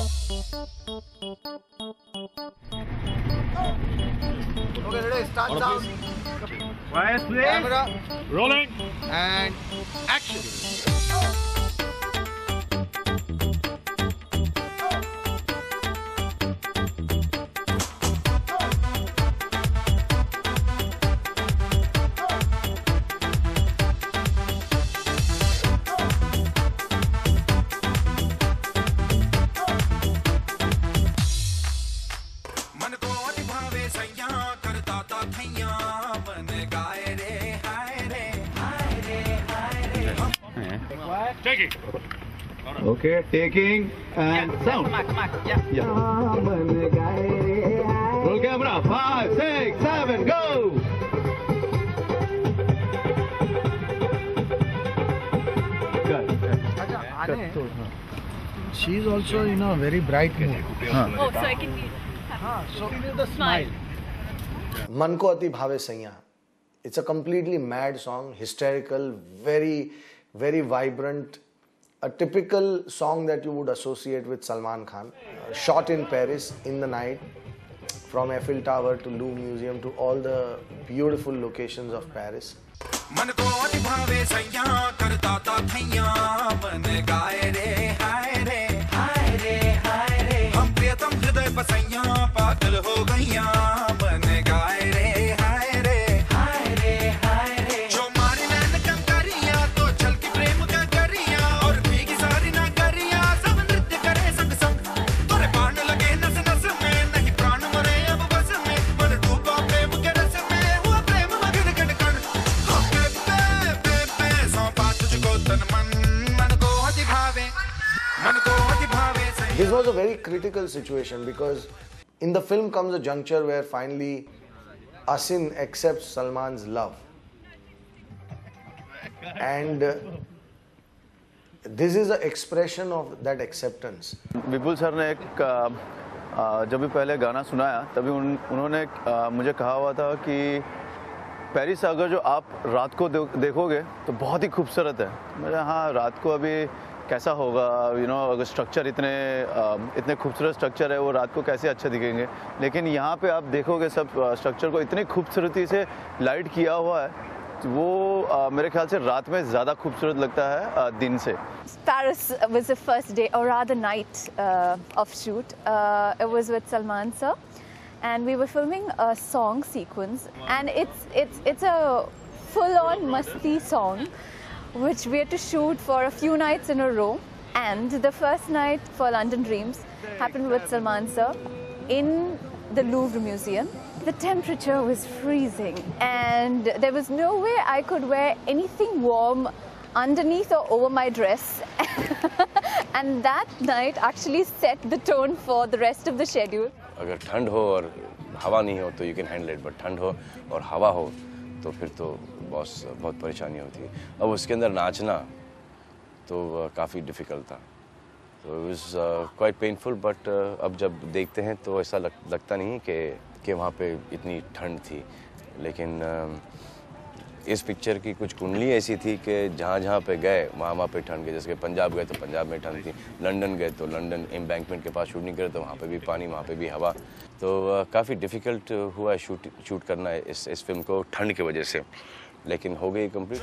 Okay, ready, start sound. Quiet, please. Camera. Rolling. And action. Taking. Okay, taking and sound. Yeah. Roll camera. 5, 6, 7, go. She is also in a very bright mood. Oh, so I can be. So the smile. मन को अति भावे सैया. It's a completely mad song, hysterical, very vibrant, a typical song that you would associate with Salman Khan. Shot in Paris in the night, from Eiffel Tower to Louvre Museum to all the beautiful locations of Paris. मन को अति भावे सैया करता था थैया मन गाए रे हाय रे हाय रे हाय रे हम प्रियतम हृदय पसैया पागल हो गईया मन गाए रे हाय रे हाय रे हाय रे जो मारी नैन कम करिया तो छल की प्रेम का करिया और भीगी सारी ना करिया सब नृत्य करे संग संग तोरे बाण लगे नस नस में नहीं प्राण मरे अब बस में मन डूबा प्रेम के रस में हुआ प्रेम मगन कण कण This was a very critical situation because in the film comes a juncture where finally Asin accepts Salman's love. And this is an expression of that acceptance. Vipul sir ने एक जब भी पहले गाना सुनाया तभी उन्होंने मुझे कहा हुआ था कि पेरिस अगर जो आप रात को देखोगे तो बहुत ही खूबसूरत है. मुझे हाँ रात को अभी कैसा होगा अगर स्ट्रक्चर इतने खूबसूरत स्ट्रक्चर है वो रात को कैसे अच्छे दिखेंगे. लेकिन यहाँ पे आप देखोगे सब स्ट्रक्चर को इतनी खूबसूरती से लाइट किया हुआ है वो मेरे ख्याल से रात में ज़्यादा खूबसूरत लगता है दिन से. Paris was the first day, or rather night of shoot. It was with Salman sir, and we were filming a song sequence, and it's a full-on masti song, which we had to shoot for a few nights in a row. And the first night for London Dreams happened with Salman sir in the Louvre Museum. The temperature was freezing and there was no way I could wear anything warm underneath or over my dress. And that night actually set the tone for the rest of the schedule. अगर ठंड हो और हवा नहीं हो तो you can handle it, but ठंड हो और हवा हो तो फिर तो बहुत परेशानी होती है. अब उसके अंदर नाचना तो काफ़ी डिफ़िकल्ट था. तो it was quite painful, but अब जब देखते हैं तो ऐसा लगता नहीं कि वहाँ पे इतनी ठंड थी. लेकिन इस पिक्चर की कुछ कुंडली ऐसी थी कि जहाँ पे गए वहाँ पे ठंड गई. जैसे कि पंजाब गए तो पंजाब में ठंड थी, लंदन गए तो लंदन एम्बैंकमेंट के पास शूटिंग करे तो वहाँ पे भी पानी, वहाँ पे भी हवा. तो काफ़ी डिफ़िकल्ट हुआ शूट करना इस फिल्म को ठंड की वजह से. लेकिन हो गई कंप्लीट.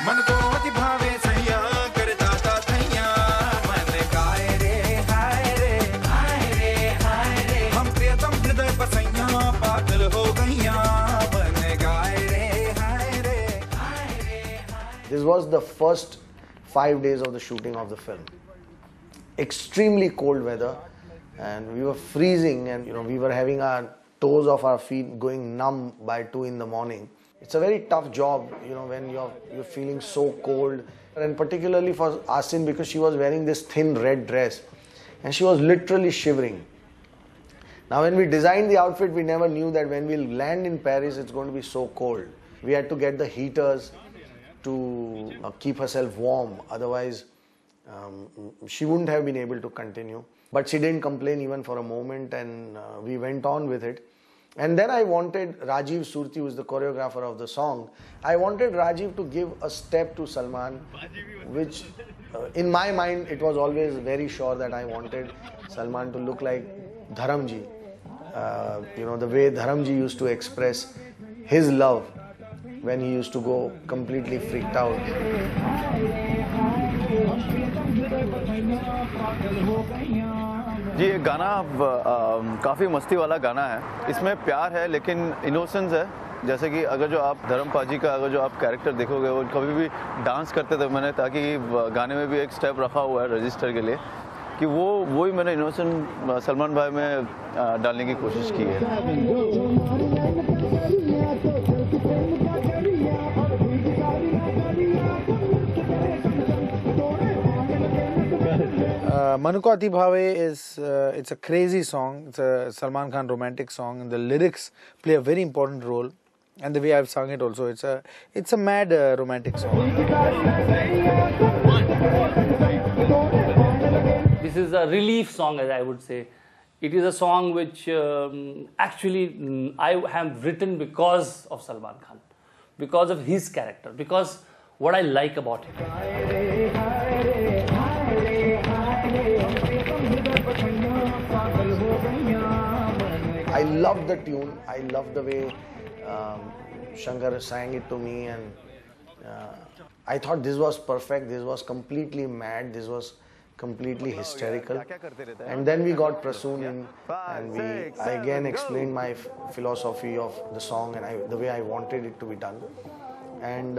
मन को अति भावे सैया करता था थैया मन गाए रे हाय रे हाय रे हाय रे हम प्रियतम हृदय पसैया पागल हो गईया मन गाए रे हाय रे हाय रे. This was the first 5 days of the shooting of the film. Extremely cold weather and we were freezing and we were having our toes of our feet going numb by 2 in the morning. It's a very tough job, when you're feeling so cold, and particularly for Asin because she was wearing this thin red dress and she was literally shivering. Now when we designed the outfit, we never knew that when we'll land in Paris, it's going to be so cold. We had to get the heaters to keep herself warm. Otherwise, she wouldn't have been able to continue. But she didn't complain even for a moment, and we went on with it. And then I wanted Rajiv Surti, who is the choreographer of the song, I wanted Rajiv to give a step to Salman, which in my mind it was always very sure that I wanted Salman to look like Dharamji. You know, the way Dharamji used to express his love when he used to go completely freaked out. जी ये गाना काफ़ी मस्ती वाला गाना है. इसमें प्यार है लेकिन इनोसेंस है. जैसे कि अगर जो आप धर्म पाजी का अगर जो आप कैरेक्टर देखोगे वो कभी भी डांस करते थे मैंने, ताकि गाने में भी एक स्टेप रखा हुआ है रजिस्टर के लिए कि वही मैंने इनोसेंट सलमान भाई में डालने की कोशिश की है. Manu Ko Ati Bhave is it's a crazy song. It's a Salman Khan romantic song, and the lyrics play a very important role. And the way I've sung it also, it's a mad romantic song. This is a relief song, as I would say. It is a song which actually I have written because of Salman Khan, because of his character, because what I like about him. I love the tune. I love the way Shankar sang it to me, and I thought this was perfect. This was completely mad. This was completely hysterical. And then we got Prasoon in, and I again explained my philosophy of the song and the way I wanted it to be done. And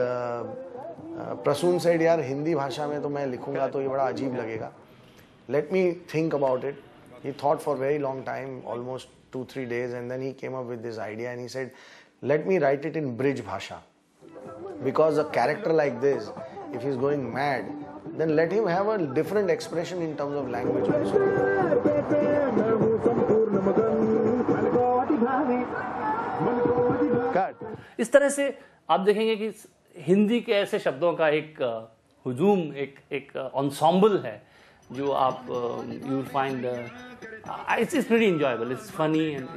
Prasoon said, "यार हिंदी भाषा में तो मैं लिखूंगा तो ये बड़ा अजीब लगेगा. Let me think about it." He thought for a very long time, almost 2-3 days, and then he came up with this idea and he said, "Let me write it in bridge bhasha, because a character like this, if he's going mad, then let him have a different expression in terms of language also." इस तरह से आप देखेंगे कि हिंदी के ऐसे शब्दों का एक हुजूम, एक ensemble है जो आप you will find it's pretty enjoyable. It's funny and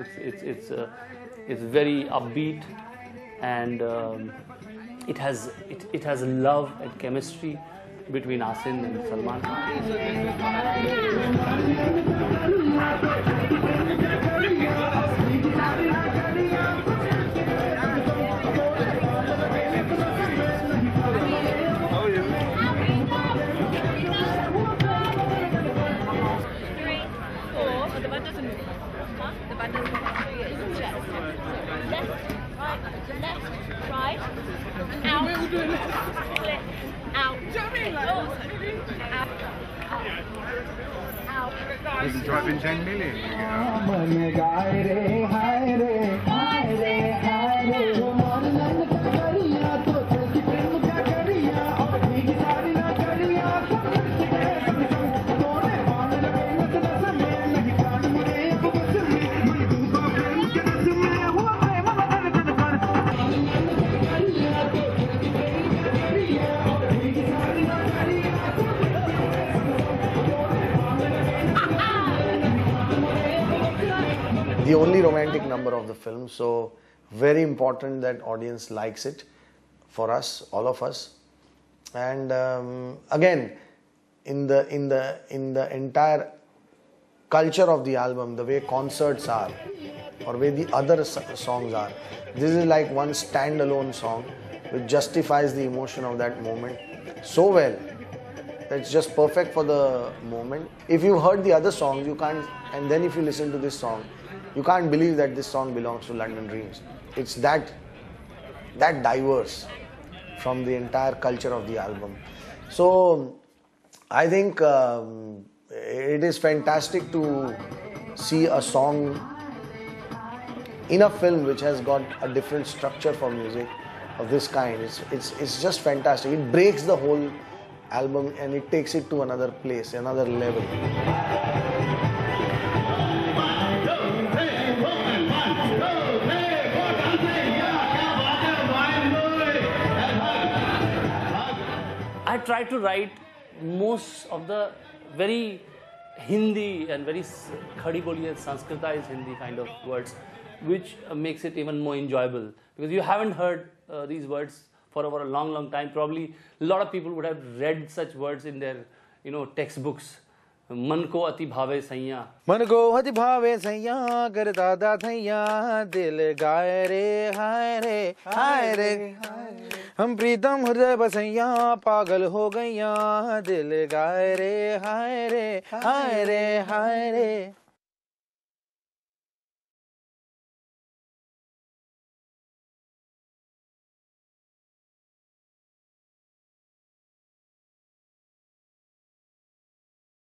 it's very upbeat, and it has love and chemistry between Asin and Salman. Driving 10 million. The only romantic number of the film, so very important that audience likes it for us, all of us. And again, in the entire culture of the album, the way concerts are or way the other songs are, this is like one standalone song which justifies the emotion of that moment so well. It's just perfect for the moment. If you heard the other songs, you can't, and then if you listen to this song, you can't believe that this song belongs to London Dreams. It's that diverse from the entire culture of the album. So I think it is fantastic to see a song in a film which has got a different structure for music of this kind. It's just fantastic. It breaks the whole album and it takes it to another place, another level. I tried to write most of the very Hindi and very khadi boli and Sanskritized Hindi kind of words, which makes it even more enjoyable, because you haven't heard these words for over a long time. Probably a lot of people would have read such words in their textbooks. मन को अति भावे सैया, मन को अति भावे सैया करता था थैया, दिल गाए रे हाय रे हाय रे, हम प्रीतम हृदय बसैया पागल हो गैया, दिल गाए रे हाय रे हाय रे हाय रे.